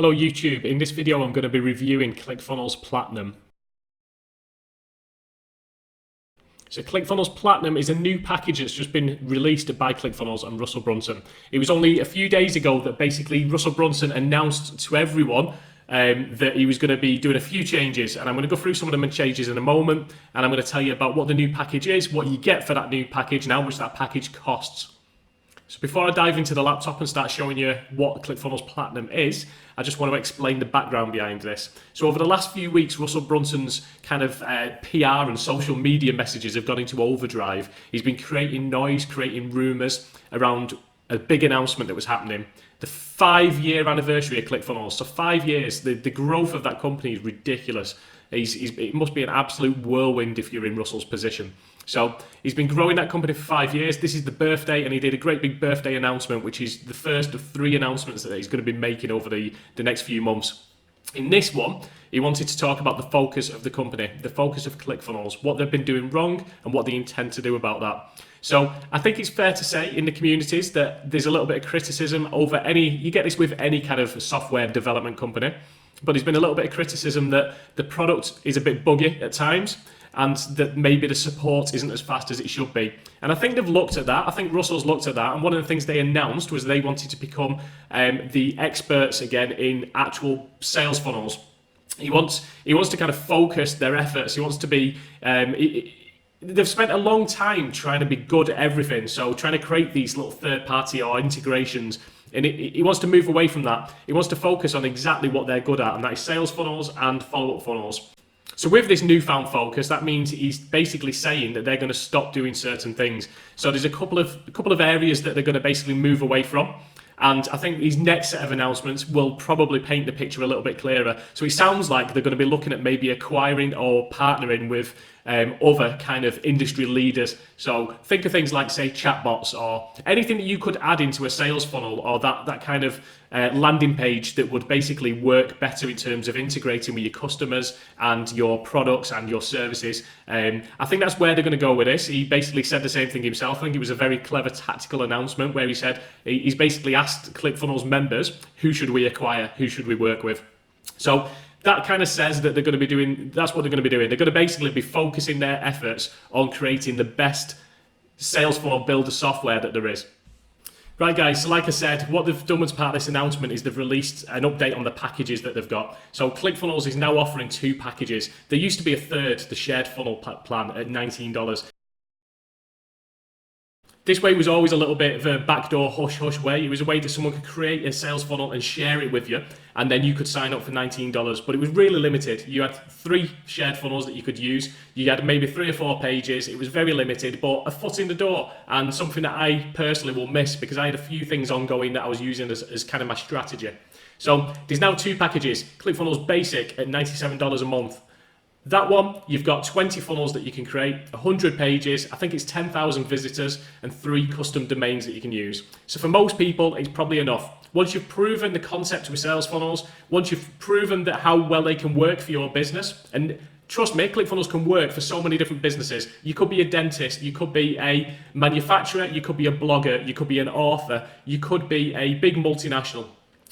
Hello YouTube, in this video I'm going to be reviewing ClickFunnels Platinum. So ClickFunnels Platinum is a new package that's just been released by ClickFunnels and Russell Brunson. It was only a few days ago that basically Russell Brunson announced to everyone that he was going to be doing a few changes, and I'm going to go through some of them changes in a moment, and I'm going to tell you about what the new package is, what you get for that new package, and how much that package costs. So before I dive into the laptop and start showing you what ClickFunnels Platinum is, I just want to explain the background behind this. So over the last few weeks, Russell Brunson's kind of PR and social media messages have gone into overdrive. He's been creating noise, creating rumours around a big announcement that was happening. The 5-year anniversary of ClickFunnels. So 5 years, the growth of that company is ridiculous. It must be an absolute whirlwind if you're in Russell's position. So he's been growing that company for 5 years. This is the birthday, and he did a great big birthday announcement, which is the first of 3 announcements that he's going to be making over the next few months. In this one, he wanted to talk about the focus of the company, the focus of ClickFunnels, what they've been doing wrong and what they intend to do about that. So I think it's fair to say in the communities that there's a little bit of criticism over you get this with any kind of software development company, but there's been a little bit of criticism that the product is a bit buggy at times, and that maybe the support isn't as fast as it should be. And I think they've looked at that. I think Russell's looked at that. And one of the things they announced was they wanted to become the experts again in actual sales funnels. He wants to kind of focus their efforts. He wants to be, they've spent a long time trying to be good at everything. So trying to create these little third party or integrations. And he wants to move away from that. He wants to focus on exactly what they're good at, and that is sales funnels and follow-up funnels. So with this newfound focus, that means he's basically saying that they're going to stop doing certain things. So there's a couple of areas that they're going to basically move away from. And I think these next set of announcements will probably paint the picture a little bit clearer. So it sounds like they're going to be looking at maybe acquiring or partnering with other kind of industry leaders. So think of things like, say, chatbots or anything that you could add into a sales funnel, or that kind of landing page that would basically work better in terms of integrating with your customers and your products and your services. I think that's where they're going to go with this. He basically said the same thing himself. I think it was a very clever tactical announcement where he said he's basically asked ClickFunnels members, who should we acquire, who should we work with? So that kind of says that they're going to be doing, that's what they're going to be doing. They're going to basically be focusing their efforts on creating the best sales funnel builder software that there is. Right guys, so like I said, what they've done as part of this announcement is they've released an update on the packages that they've got. So ClickFunnels is now offering 2 packages. There used to be a third, the shared funnel plan at $19. This way was always a little bit of a backdoor hush-hush way. It was a way that someone could create a sales funnel and share it with you, and then you could sign up for $19. But it was really limited. You had 3 shared funnels that you could use. You had maybe 3 or 4 pages. It was very limited, but a foot in the door, and something that I personally will miss because I had a few things ongoing that I was using as kind of my strategy. So there's now 2 packages. ClickFunnels Basic at $97 a month. That one, you've got 20 funnels that you can create, 100 pages, I think it's 10,000 visitors, and 3 custom domains that you can use. So for most people, it's probably enough. Once you've proven the concept with sales funnels, once you've proven that how well they can work for your business, and trust me, ClickFunnels can work for so many different businesses. You could be a dentist, you could be a manufacturer, you could be a blogger, you could be an author, you could be a big multinational.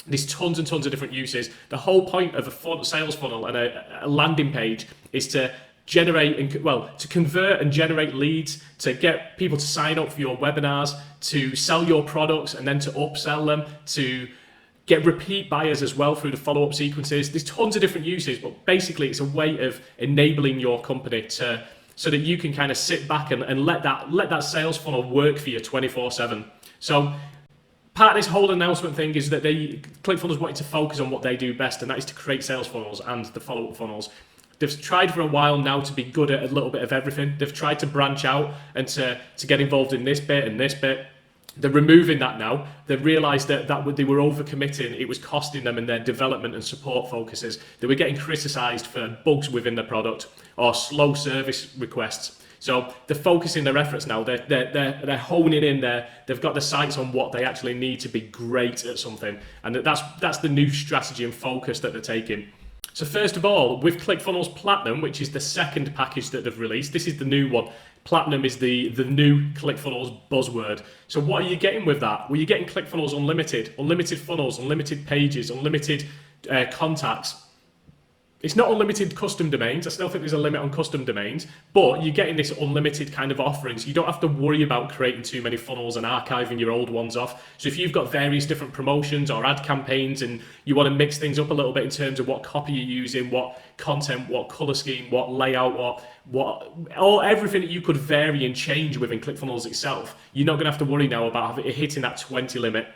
There's tons and tons of different uses. The whole point of a sales funnel and a landing page is to generate to convert and generate leads, to get people to sign up for your webinars, to sell your products and then to upsell them, to get repeat buyers as well through the follow-up sequences. There's tons of different uses, but basically it's a way of enabling your company so that you can kind of sit back and let that sales funnel work for you 24/7. So part of this whole announcement thing is that ClickFunnels wanted to focus on what they do best, and that is to create sales funnels and the follow-up funnels. They've tried for a while now to be good at a little bit of everything. They've tried to branch out and to get involved in this bit and this bit. They're removing that now. They've realised that they were overcommitting. It was costing them in their development and support focuses. They were getting criticised for bugs within the product or slow service requests. So they're focusing their efforts now. They're honing in there. They've got the sights on what they actually need to be great at something, and that's the new strategy and focus that they're taking. So first of all, with ClickFunnels Platinum, which is the second package that they've released, this is the new one. Platinum is the new ClickFunnels buzzword. So what are you getting with that? Well, you're getting ClickFunnels Unlimited, unlimited funnels, unlimited pages, unlimited contacts. It's not unlimited custom domains. I still think there's a limit on custom domains, but you're getting this unlimited kind of offering, so you don't have to worry about creating too many funnels and archiving your old ones off. So if you've got various different promotions or ad campaigns and you want to mix things up a little bit in terms of what copy you're using, what content, what color scheme, what layout, everything that you could vary and change within ClickFunnels itself, you're not going to have to worry now about hitting that 20 limit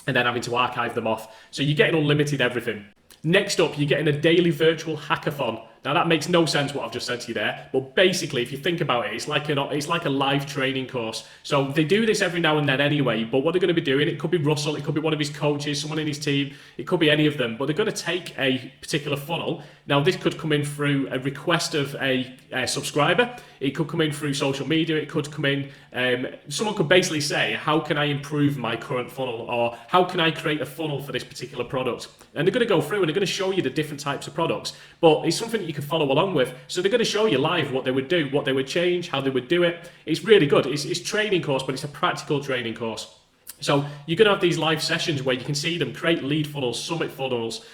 and then having to archive them off. So you're getting unlimited everything. Next up, you're getting a daily virtual hackathon. Now that makes no sense what I've just said to you there, but basically if you think about it, it's like a live training course. So they do this every now and then anyway, but what they're going to be doing, it could be Russell, it could be one of his coaches, someone in his team, it could be any of them, but they're going to take a particular funnel. Now this could come in through a request of a subscriber, it could come in through social media, it could come in, someone could basically say, how can I improve my current funnel, or how can I create a funnel for this particular product? And they're going to go through and they're going to show you the different types of products, but it's something that you can follow along with. So they're going to show you live what they would do, what they would change, how they would do it. It's really good. It's training course, but it's a practical training course. So you're going to have these live sessions where you can see them create lead funnels, summit funnels,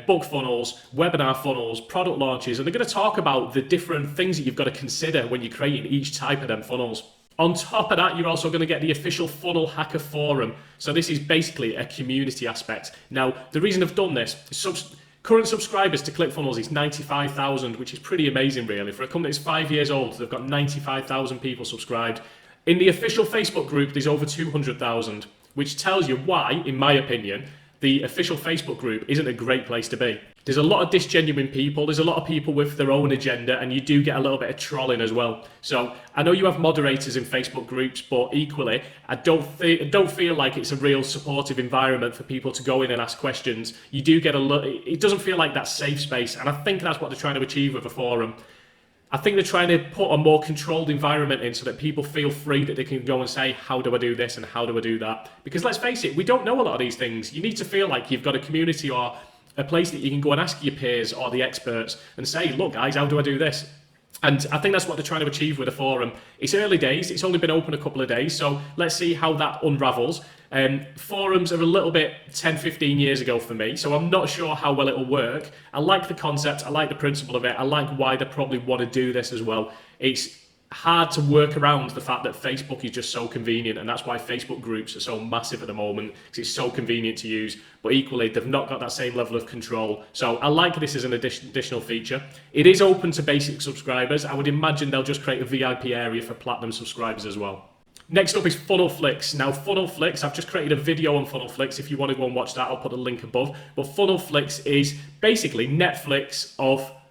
book funnels, webinar funnels, product launches, and they're going to talk about the different things that you've got to consider when you're creating each type of them funnels. On top of that, you're also going to get the official Funnel Hacker Forum. So this is basically a community aspect. Now, the reason I've done this is current subscribers to ClickFunnels is 95,000, which is pretty amazing, really. For a company that's 5 years old, they've got 95,000 people subscribed. In the official Facebook group, there's over 200,000, which tells you why, in my opinion, the official Facebook group isn't a great place to be. There's a lot of disgenuine people, there's a lot of people with their own agenda, and you do get a little bit of trolling as well. So I know you have moderators in Facebook groups, but equally, I don't feel like it's a real supportive environment for people to go in and ask questions. You do get it doesn't feel like that safe space, and I think that's what they're trying to achieve with a forum. I think they're trying to put a more controlled environment in so that people feel free that they can go and say, how do I do this and how do I do that? Because let's face it, we don't know a lot of these things. You need to feel like you've got a community or a place that you can go and ask your peers or the experts and say, look guys, how do I do this? And I think that's what they're trying to achieve with a forum. It's early days, it's only been open a couple of days, so let's see how that unravels. Forums are a little bit 10-15 years ago for me, so I'm not sure how well it'll work. I like the concept, I like the principle of it, I like why they probably want to do this as well. It's hard to work around the fact that Facebook is just so convenient, and that's why Facebook groups are so massive at the moment, because it's so convenient to use, but equally they've not got that same level of control. So I like this as an additional feature. It is open to basic subscribers. I would imagine they'll just create a VIP area for platinum subscribers as well. Next up is FunnelFlix. Now FunnelFlix, I've just created a video on FunnelFlix. If you want to go and watch that, I'll put a link above. But FunnelFlix is basically Netflix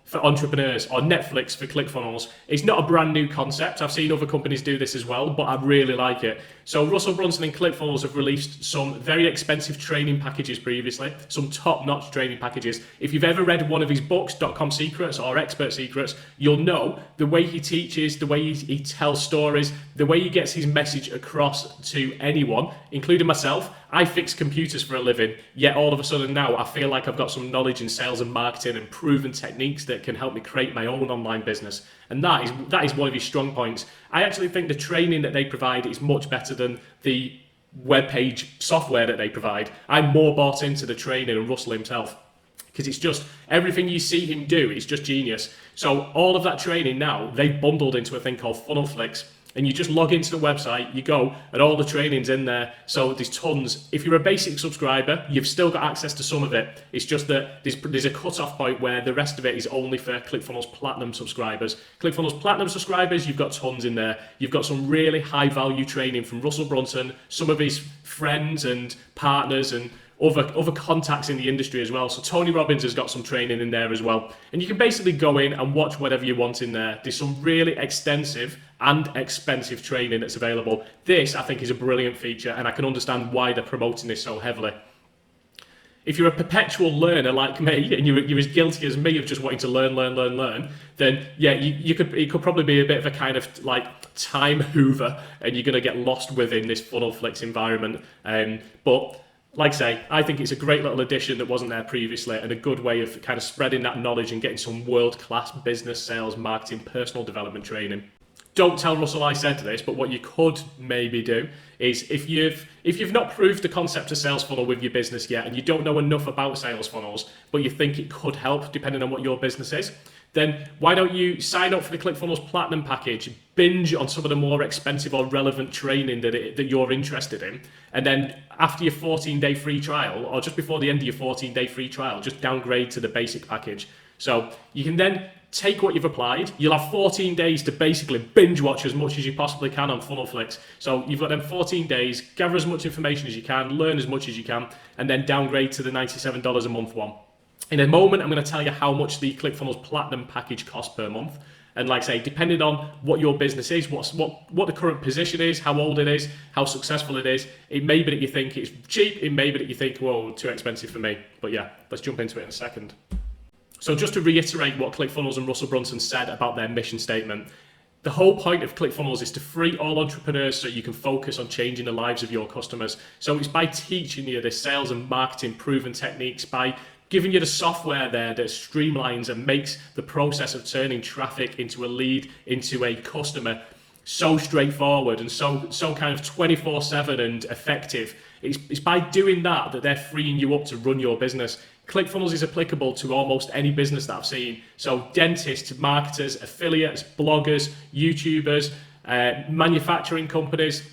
for entrepreneurs, or Netflix for ClickFunnels. It's not a brand new concept. I've seen other companies do this as well, but I really like it. So Russell Brunson and ClickFunnels have released some very expensive training packages previously, some top-notch training packages. If you've ever read one of his books, .com Secrets or Expert Secrets, you'll know the way he teaches, the way he tells stories, the way he gets his message across to anyone, including myself. I fix computers for a living, yet all of a sudden now I feel like I've got some knowledge in sales and marketing and proven techniques that can help me create my own online business. And that is one of his strong points. I actually think the training that they provide is much better than the web page software that they provide. I'm more bought into the training and Russell himself, because it's just everything you see him do, it's just genius. So all of that training now, they've bundled into a thing called FunnelFlix. And you just log into the website, you go, and all the training's in there. So there's tons. If you're a basic subscriber, you've still got access to some of it. It's just that there's a cut-off point where the rest of it is only for ClickFunnels Platinum subscribers. ClickFunnels Platinum subscribers, you've got tons in there. You've got some really high-value training from Russell Brunson, some of his friends and partners, and other contacts in the industry as well. So Tony Robbins has got some training in there as well. And you can basically go in and watch whatever you want in there. There's some really extensive and expensive training that's available. This, I think, is a brilliant feature, and I can understand why they're promoting this so heavily. If you're a perpetual learner like me, and you're as guilty as me of just wanting to learn, then yeah, it could probably be a bit of a kind of like time hoover, and you're going to get lost within this FunnelFlix environment. But like I say, I think it's a great little addition that wasn't there previously, and a good way of kind of spreading that knowledge and getting some world-class business, sales, marketing, personal development training. don't tell Russell I said this, but what you could maybe do is if you've not proved the concept of sales funnel with your business yet, and you don't know enough about sales funnels, but you think it could help depending on what your business is, then why don't you sign up for the ClickFunnels Platinum package, binge on some of the more expensive or relevant training that you're interested in, and then after your 14-day free trial, or just before the end of your 14-day free trial, just downgrade to the basic package. So you can then take what you've applied. You'll have 14 days to basically binge watch as much as you possibly can on FunnelFlix. So you've got them 14 days, gather as much information as you can, learn as much as you can, and then downgrade to the $97 a month one. In a moment, I'm going to tell you how much the ClickFunnels Platinum package costs per month. And like I say, depending on what your business is, what the current position is, how old it is, how successful it is, it may be that you think it's cheap, it may be that you think, whoa, too expensive for me. But yeah, let's jump into it in a second. So just to reiterate what ClickFunnels and Russell Brunson said about their mission statement, the whole point of ClickFunnels is to free all entrepreneurs so you can focus on changing the lives of your customers. So it's by teaching you the sales and marketing proven techniques, by giving you the software there that streamlines and makes the process of turning traffic into a lead, into a customer, so straightforward and so kind of 24/7 and effective. It's by doing that they're freeing you up to run your business. ClickFunnels is applicable to almost any business that I've seen. So dentists, marketers, affiliates, bloggers, YouTubers, manufacturing companies.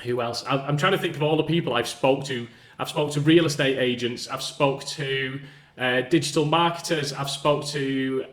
Who else? I'm trying to think of all the people I've spoke to. I've spoke to real estate agents. I've spoke to digital marketers. I've spoke to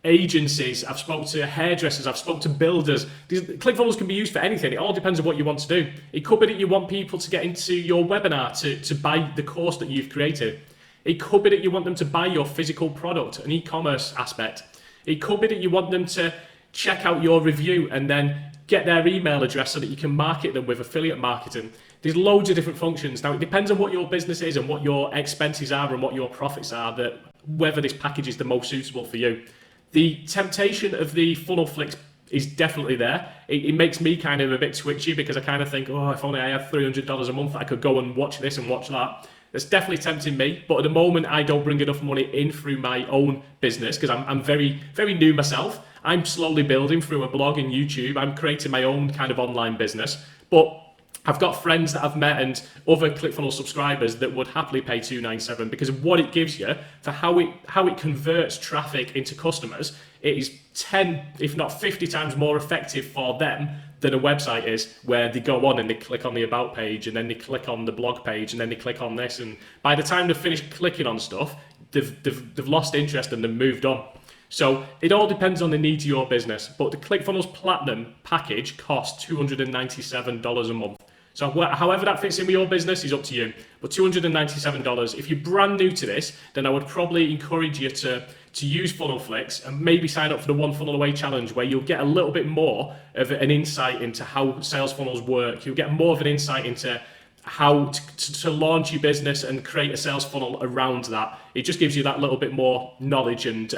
agencies. I've spoke to hairdressers. I've spoke to builders. ClickFunnels can be used for anything. It all depends on what you want to do. It could be that you want people to get into your webinar to buy the course that you've created. It could be that you want them to buy your physical product, an e-commerce aspect. It could be that you want them to check out your review and then get their email address so that you can market them with affiliate marketing. There's loads of different functions. Now, it depends on what your business is and what your expenses are and what your profits are, that whether this package is the most suitable for you. The temptation of the FunnelFlix is definitely there. It makes me kind of a bit twitchy because I kind of think, oh, if only I had $300 a month, I could go and watch this and watch that. That's definitely tempting me, but at the moment I don't bring enough money in through my own business because I'm very, very new myself. I'm slowly building through a blog and YouTube. I'm creating my own kind of online business, but I've got friends that I've met and other ClickFunnels subscribers that would happily pay $297 because of what it gives you for how it converts traffic into customers. It is 10, if not 50 times more effective for them than a website is, where they go on and they click on the about page and then they click on the blog page and then they click on this, and by the time they've finished clicking on stuff, they've lost interest and they've moved on. So it all depends on the needs of your business, but the ClickFunnels Platinum package costs $297 a month. So however that fits in with your business is up to you, but $297. If you're brand new to this, then I would probably encourage you to use FunnelFlix and maybe sign up for the One Funnel Away challenge, where you'll get a little bit more of an insight into how sales funnels work. You'll get more of an insight into how to launch your business and create a sales funnel around that. It just gives you that little bit more knowledge and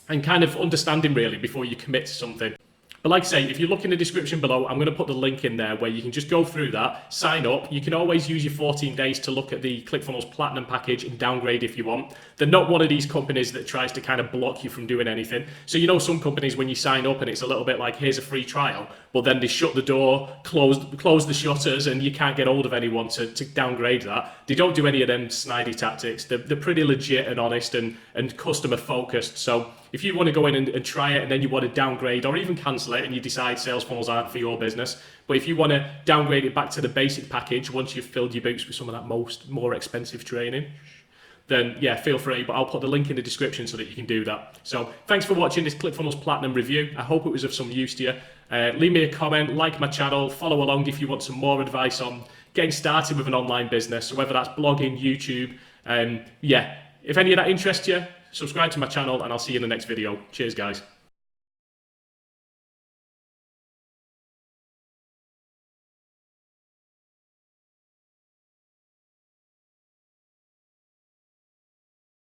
kind of understanding really before you commit to something. But like I say, if you look in the description below, I'm going to put the link in there where you can just go through that, sign up. You can always use your 14 days to look at the ClickFunnels Platinum package and downgrade if you want. They're not one of these companies that tries to kind of block you from doing anything. So you know some companies when you sign up and it's a little bit like, here's a free trial, but then they shut the door, close the shutters, and you can't get hold of anyone to downgrade that. They don't do any of them snidey tactics. They're pretty legit and honest and customer focused. So if you want to go in and try it and then you want to downgrade or even cancel it and you decide sales funnels aren't for your business, but if you want to downgrade it back to the basic package once you've filled your boots with some of that more expensive training, then yeah, feel free, but I'll put the link in the description so that you can do that. So thanks for watching this ClickFunnels Platinum review. I hope it was of some use to you. Leave me a comment, like my channel, follow along if you want some more advice on getting started with an online business, so whether that's blogging, YouTube, yeah, if any of that interests you, subscribe to my channel and I'll see you in the next video. Cheers guys.